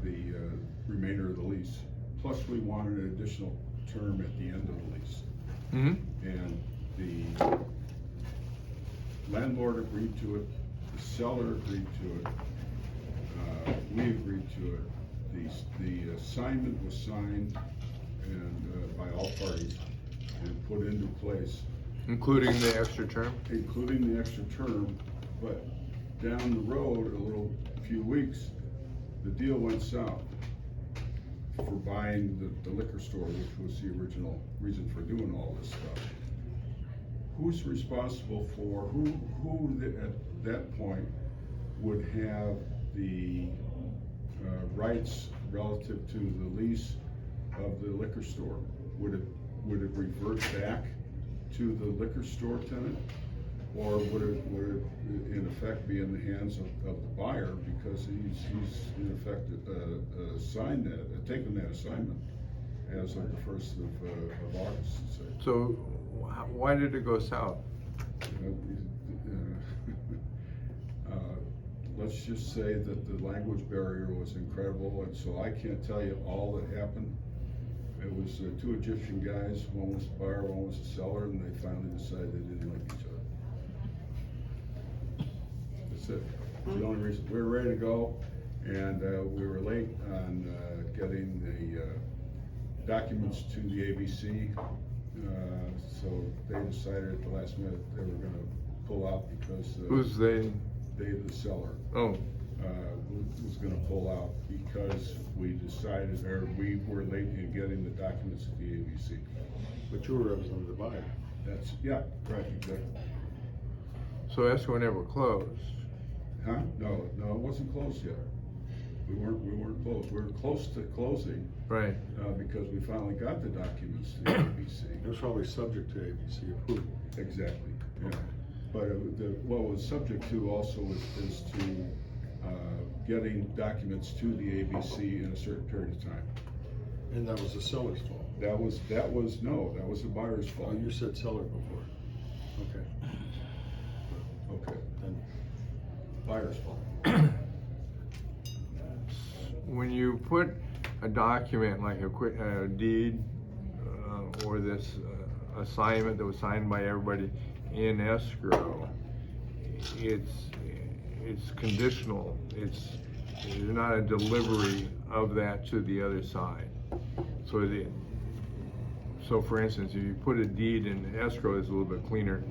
the remainder of the lease. Plus, we wanted an additional term at the end of the lease. Mm-hmm. And the landlord agreed to it, the seller agreed to it, we agreed to it. The assignment was signed and, by all parties and put into place, Including the extra term? including the extra term, but down the road, a few weeks, the deal went south for buying the liquor store, which was the original reason for doing all this stuff. Who's responsible for, who at that point would have the rights relative to the lease of the liquor store? Would it revert back to the liquor store tenant? Or would it in effect be in the hands of the buyer because he's in effect assigned that, taken that assignment as of the 1st of August, say. So why did it go south? Let's just say that the language barrier was incredible, and so I can't tell you all that happened. It was two Egyptian guys, one was the buyer, one was the seller, and they finally decided they didn't like each other. That's it. That's the only reason. We were ready to go, and we were late on getting the documents to the ABC. So they decided at the last minute they were gonna pull out because Who's they? the seller, Oh, was gonna pull out because we decided, or we were late in getting the documents to the ABC. but you were representing the buyer. That's, yeah, right, exactly. so escrow never closed. Huh? No, it wasn't closed yet. We weren't closed. We were close to closing, Right. because we finally got the documents to the ABC. It was probably subject to ABC approval. Exactly, yeah. But what was subject to also is to getting documents to the ABC in a certain period of time. And that was the seller's fault. That was the buyer's Oh, fault. you said seller before. Okay, Okay, then, buyer's fault. When you put a document like a deed or this assignment that was signed by everybody in escrow, it's conditional. It's not a delivery of that to the other side. so for instance, if you put a deed in escrow, it's a little bit cleaner.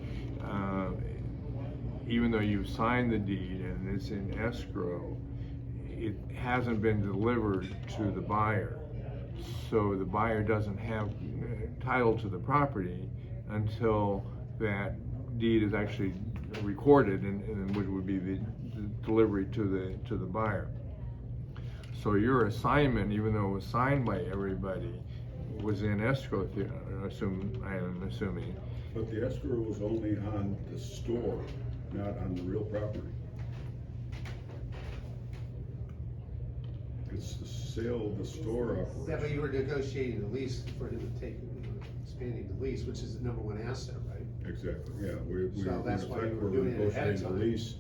Even though you've signed the deed and it's in escrow, it hasn't been delivered to the buyer. So the buyer doesn't have title to the property until that deed is actually recorded, and which would be the delivery to the buyer. So your assignment, even though it was signed by everybody, was in escrow, I am assuming. But the escrow was only on the store, not on the real property. It's the sale of the store operation. Yeah, but you were negotiating the lease for him to take, expanding the lease, which is the number one asset, right? Exactly, yeah, we, So that's why you were we're doing it ahead of negotiating the time. lease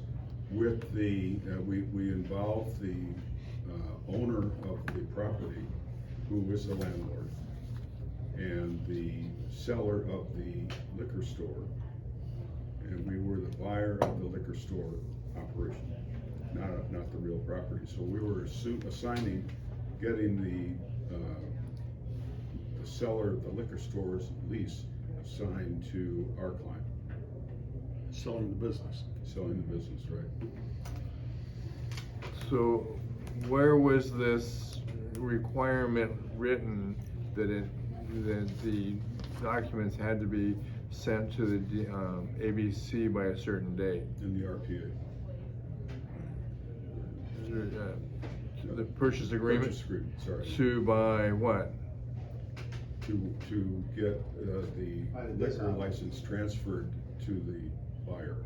with the, we involved the, owner of the property, who is the landlord, and the seller of the liquor store, and we were the buyer of the liquor store operation, not the real property. So we were assigning, getting the seller of the liquor store's lease assigned to our client. Selling the business. Selling the business, right? So where was this requirement written that the documents had to be sent to the ABC by a certain date? In the RPA. The purchase agreement? Purchase agreement, sorry. To buy what? To get Buy the the liquor business. license transferred to the buyer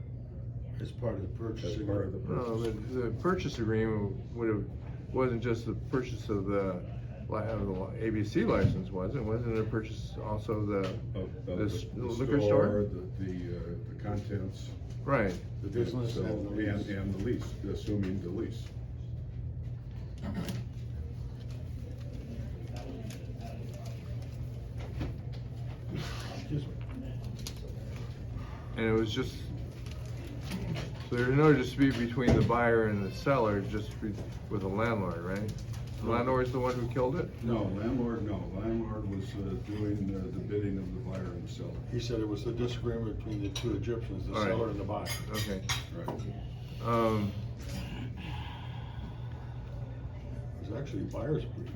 As part of the purchase. as part of the No, purchase. the purchase agreement wasn't just the purchase of the ABC license, was it? Wasn't it a purchase also the The liquor store? The contents. Right. The business So, and the lease. and the lease, assuming the lease. Excuse me. And it was just, so there's no dispute between the buyer and the seller, just with the landlord, right? The landlord's the one who killed it? No, landlord was doing the bidding of the buyer and the seller. He said it was the disagreement between the two Egyptians, the All right. seller and the buyer. Okay. Right. It was actually buyer's breach.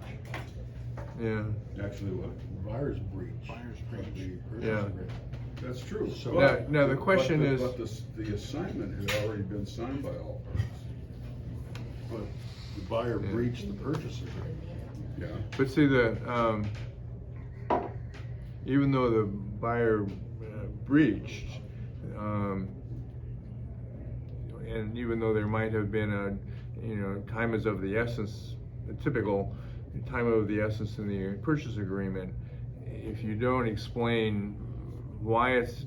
Yeah, Actually, what? Buyer's breach. Buyer's of breach. the purchase Yeah. agreement. That's true. So- Now the question is- But the assignment had already been signed by all parties. But the buyer Yeah. breached the purchase agreement. Yeah. but see even though the buyer breached, and even though there might have been time is of the essence, a typical time of the essence in the purchase agreement, if you don't explain why it's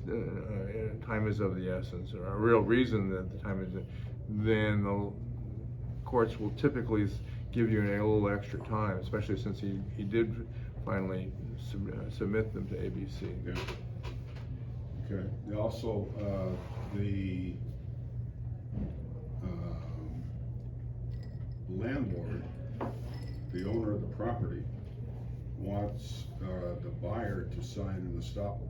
time is of the essence, or a real reason that the time is, then the courts will typically give you a little extra time, especially since he did finally submit them to ABC. Yeah. Okay, and also, the landlord, the owner of the property, wants the buyer to sign an estoppel,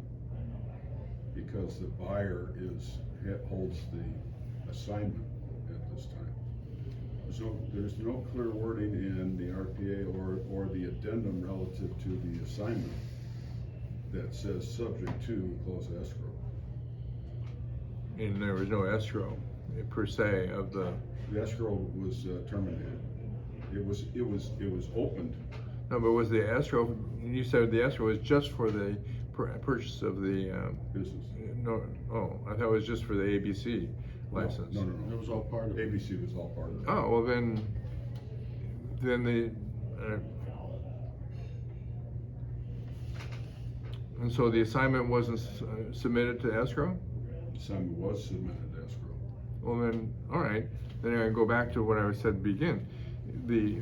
because the buyer holds the assignment at this time. There's no clear wording in the RPA or the addendum relative to the assignment that says subject to close escrow. And there was no escrow per se of the. The escrow was terminated. It was opened. No, but was the escrow? You said the escrow was just for the purchase of the. Business. No, I thought it was just for the ABC license. No. It was all part of it. ABC was all part of it. Oh, well then the. And so the assignment wasn't submitted to escrow? Assignment was submitted to escrow. Well then, all right, then I go back to what I said to begin.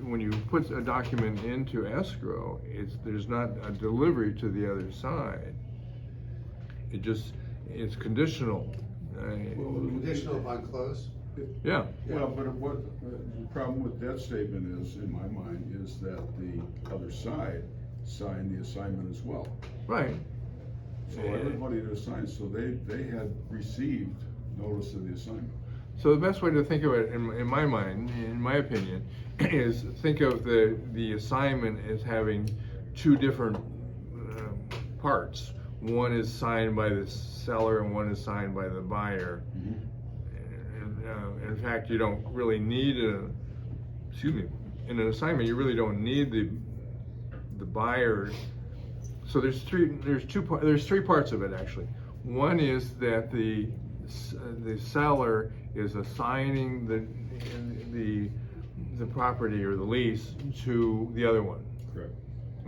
When you put a document into escrow, there's not a delivery to the other side. It's conditional. Conditional upon close? Yeah. Well, but what, the problem with that statement is, in my mind, is that the other side signed the assignment as well. Right. So everybody that signed, so they had received notice of the assignment. So the best way to think of it, in my mind, in my opinion, is think of the assignment as having two different parts. One is signed by the seller and one is signed by the buyer. In fact, you don't really need in an assignment, you really don't need the buyer. So there's three parts of it actually. One is that the seller is assigning the property or the lease to the other one. Correct.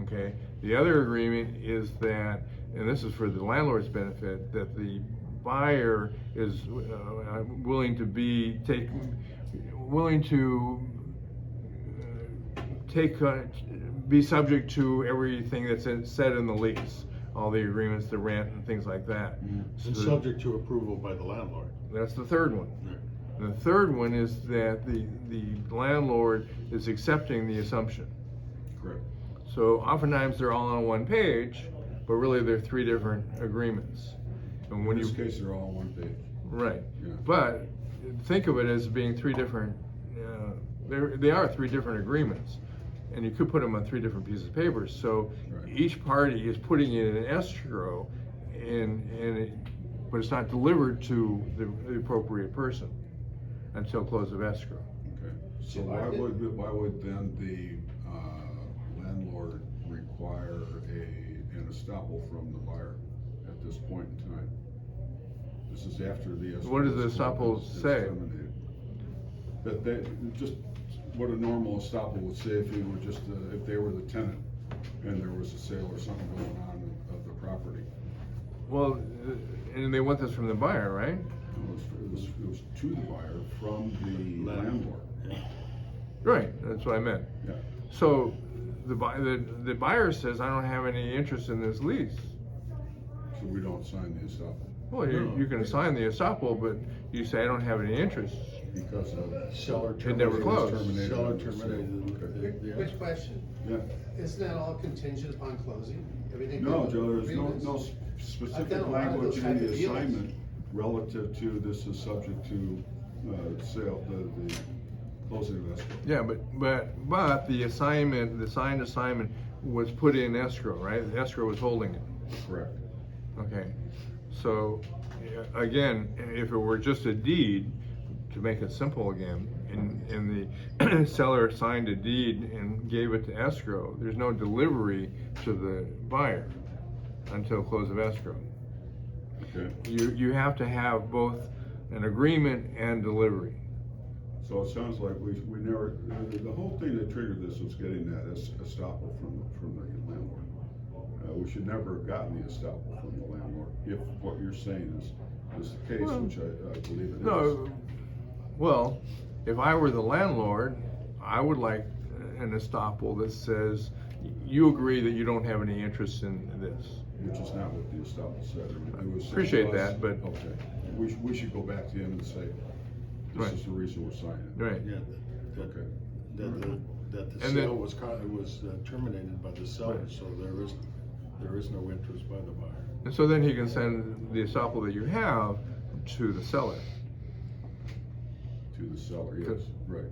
Okay. The other agreement is that, and this is for the landlord's benefit, that the buyer is willing to be subject to everything that's said in the lease, all the agreements, the rent, and things like that. And So subject to approval by the landlord. that's the third one. Yeah. The third one is that the landlord is accepting the assumption. Correct. So oftentimes they're all on one page, but really they're three different agreements. And when In this you case, they're all on one page. right, Yeah. but think of it as being three different. They are three different agreements, and you could put them on three different pieces of paper. So Right. each party is putting it in an escrow, but it's not delivered to the appropriate person until close of escrow. Okay. So why would then the landlord require an estoppel from the buyer at this point in time? This is after the escrow. What does the is estoppel say? terminated. That they, just what a normal estoppel would say if he were just, if they were the tenant and there was a sale or something going on of the property. Well, and they want this from the buyer, right? It was to the buyer from the landlord. Right, that's what I meant. Yeah. So the buyer says, I don't have any interest in this lease. So we don't sign the estoppel Well, you can assign the estoppel, but you say, I don't have any interest. because of Seller It never terminated. closed. Seller Terminated. terminated. the Quick question, Yeah. isn't that all contingent upon closing? Everything? No, Joe, there's agreements? no I've specific done a lot of language those in type the of deals. assignment relative to this is subject to, sale, the closing of escrow. Yeah, but the assignment, the signed assignment was put in escrow, right? The escrow was holding it. Correct. Okay, so again, if it were just a deed, to make it simple again, and the seller signed a deed and gave it to escrow, there's no delivery to the buyer until close of escrow. Okay. You have to have both an agreement and delivery. So it sounds like we never, the whole thing that triggered this was getting that estoppel from the landlord. We should never have gotten the estoppel from the landlord, if what you're saying is the case, Well, which I believe it is. No, well, if I were the landlord, I would like an estoppel that says, you agree that you don't have any interest in this. Which is not what the estoppel said. It was. Appreciate that, but- Okay, we should go back to him and say, this Right. is the reason we're signing. Right. Yeah, Okay. that the And sale then- was terminated by the seller, so there is no interest by the buyer. And so then he can send the estoppel that you have to the seller. To the seller, yes, right.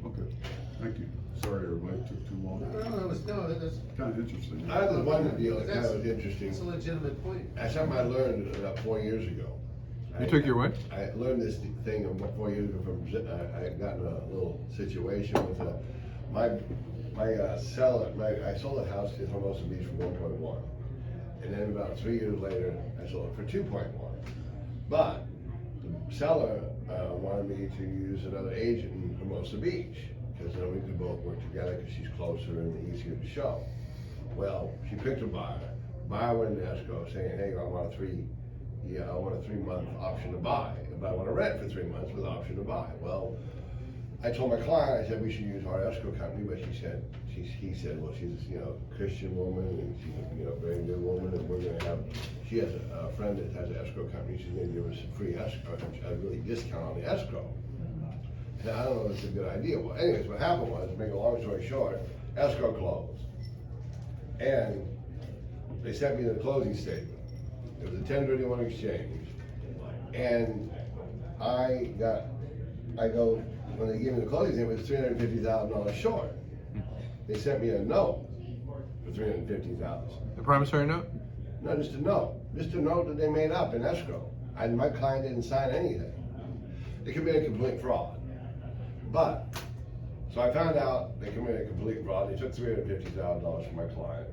Okay, thank you. Sorry, everybody, it took too long. No, that's, Kind of interesting. I have one deal that kind That's- of interesting. it's a legitimate point. That's something I learned about 4 years ago. You took your what? I learned this thing about 4 years ago from, I got in a little situation with, my seller, I sold a house in Hermosa Beach for 1.1. And then about 3 years later, I sold it for 2.1. But the seller, wanted me to use another agent in Hermosa Beach, because then we could both work together, because she's closer and easier to show. Well, she picked a buyer. Buyer went into escrow saying, hey, I want a 3-month option to buy, but I want to rent for 3 months with option to buy. Well, I told my client, I said we should use our escrow company, but he said, well, she's, a Christian woman, and she's a, very good woman, and we're gonna have, she has a friend that has an escrow company, she's gonna give us a free escrow, a really discount on the escrow. And I don't know if it's a good idea. Well, anyways, what happened was, to make a long story short, escrow closed. And they sent me the closing statement. It was a 1031 exchange. And when they gave me the closing statement, it was $350,000 short. They sent me a note for $350,000. The promissory note? No, just a note that they made up in escrow. And my client didn't sign anything. They committed complete fraud. But, so I found out they committed complete fraud. They took $350,000 from my client.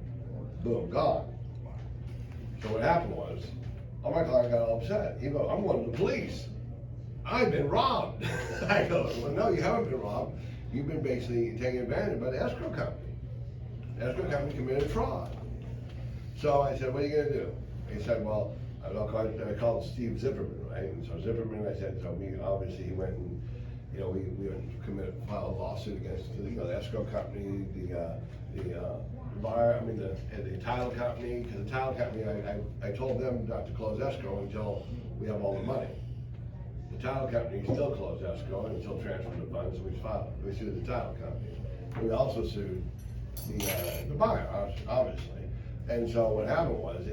Boom, gone. So what happened was, my client got all upset. He goes, I'm going to the police. I've been robbed. I go, well, no, you haven't been robbed. You've been basically taken advantage by the escrow company. The escrow company committed fraud. So I said, what are you gonna do? He said, well, I called Steve Zipperman, right? And so Zipperman, I said, so obviously he went and, we went filed a lawsuit against, the escrow company, the buyer, the title company, because the title company, I told them not to close escrow until we have all the money. The title company still closed escrow until transferred the funds, we sued the title company. We also sued the buyer, obviously. And so what happened was,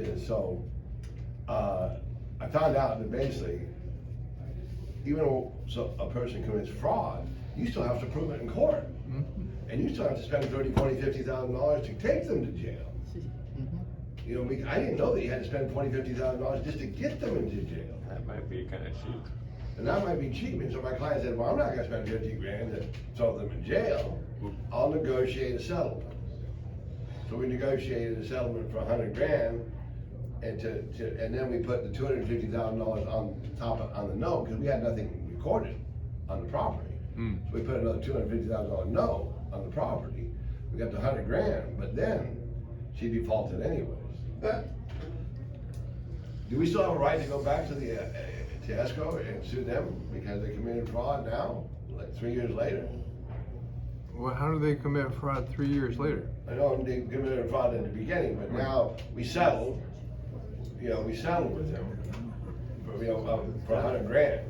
I found out that basically, even though a person commits fraud, you still have to prove it in court. And you still have to spend $30,000, $40,000, $50,000 to take them to jail. I didn't know that you had to spend $20,000, $50,000 just to get them into jail. That might be kind of cheap. And that might be cheap. And so my client said, well, I'm not gonna spend 50 grand to throw them in jail. I'll negotiate a settlement. So we negotiated a settlement for 100 grand, and then we put the $250,000 on the note, because we had nothing recorded on the property. So we put another $250,000 note on the property. We got the 100 grand, but then she defaulted anyways. Do we still have a right to go back to to escrow and sue them because they committed fraud now, like 3 years later? Well, how do they commit fraud 3 years later? I know they committed fraud in the beginning, but now we settled. We settled with them for 100 grand.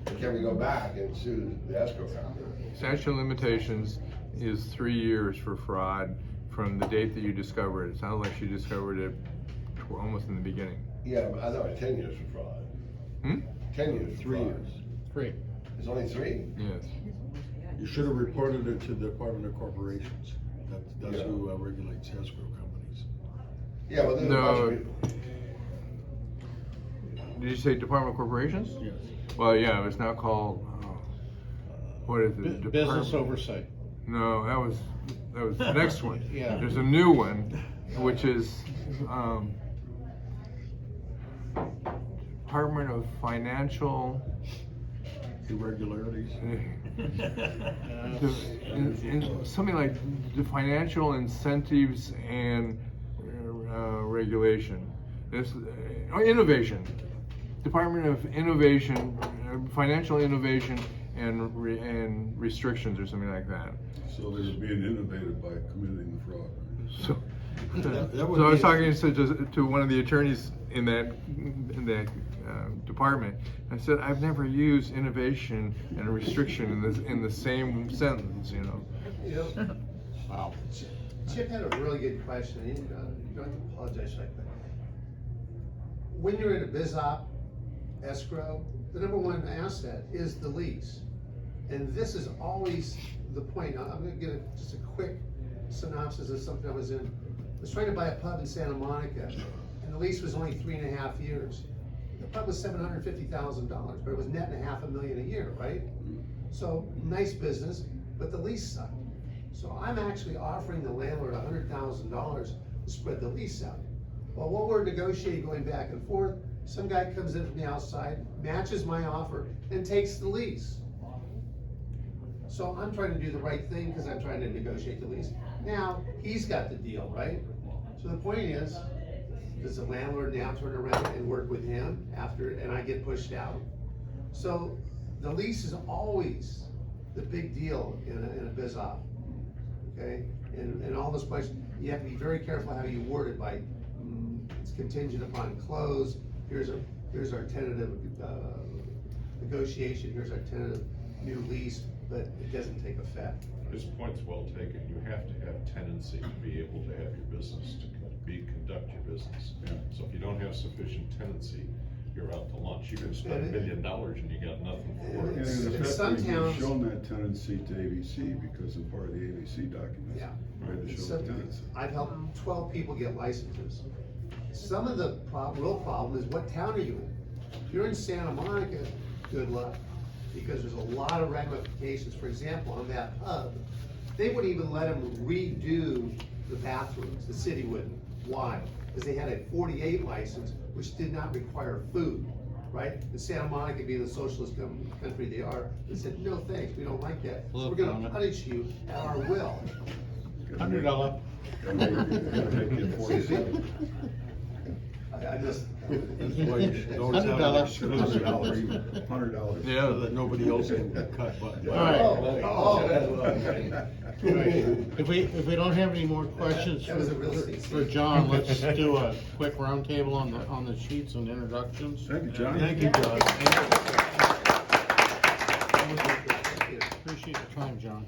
And can we go back and sue the escrow company? Statute of limitations is 3 years for fraud from the date that you discover it. It sounds like she discovered it almost in the beginning. Yeah, but I thought it was 10 years for fraud. 10 years for 3 fraud. years. 3. It's only 3? Yes. You should have reported it to the Department of Corporations. That's Yeah. who regulates escrow companies. Yeah, well, there's a bunch of people. Did you say Department of Corporations? Yes. Well, yeah, it's now called, what is it? Business Department- oversight. No, that was the next one. Yeah. There's a new one, which is, Department of Financial. Irregularities. Something like the financial incentives and regulation. This innovation. Department of Innovation, Financial Innovation and Restrictions or something like that. So they're being innovative by committing the fraud. So, That would so I was be- talking to one of the attorneys in that department. I said, I've never used innovation and restriction in the same sentence, Wow. Chip had a really good question, you don't have to apologize like that. When you're in a biz op escrow, the number one asset is the lease. And this is always the point. I'm gonna give just a quick synopsis of something I was in. I was trying to buy a pub in Santa Monica, and the lease was only 3.5 years. The pub was $750,000, but it was netting $500,000 a year, right? So, nice business, but the lease sucked. So I'm actually offering the landlord $100,000 to spread the lease out. Well, while we're negotiating, going back and forth, some guy comes in from the outside, matches my offer, and takes the lease. So I'm trying to do the right thing because I'm trying to negotiate the lease. Now, he's got the deal, right? So the point is, does the landlord now turn around and work with him and I get pushed out? So the lease is always the big deal in a biz op, okay? And all this question, you have to be very careful how you word it by, it's contingent upon close, here's our tentative negotiation, here's our tentative new lease, but it doesn't take effect. His point's well taken. You have to have tenancy to be able to have your business, conduct your business. Yeah. So if you don't have sufficient tenancy, you're out to lunch. You can spend $1 million and you got nothing for And it. in In some effect, towns- we've shown that tenancy to ABC because in part of the ABC documents, Yeah. we had to show the tenancy. I've helped 12 people get licenses. Some of the real problem is what town are you in? If you're in Santa Monica, good luck, because there's a lot of ramifications. For example, on that hub, they wouldn't even let them redo the bathrooms, the city wouldn't. Why? Because they had a 48 license, which did not require food, right? And Santa Monica, being the socialist country they are, they said, no thanks, we don't like that. So we're gonna punish you at our will. $100. Gotta make it 47. I just, $100. $100. Yeah. So that nobody else can cut buttons. All right. oh, If we don't have any more questions That was a real for John, let's do a quick roundtable on the sheets and introductions. Thank you, John. Thank you, John. Appreciate the time, John.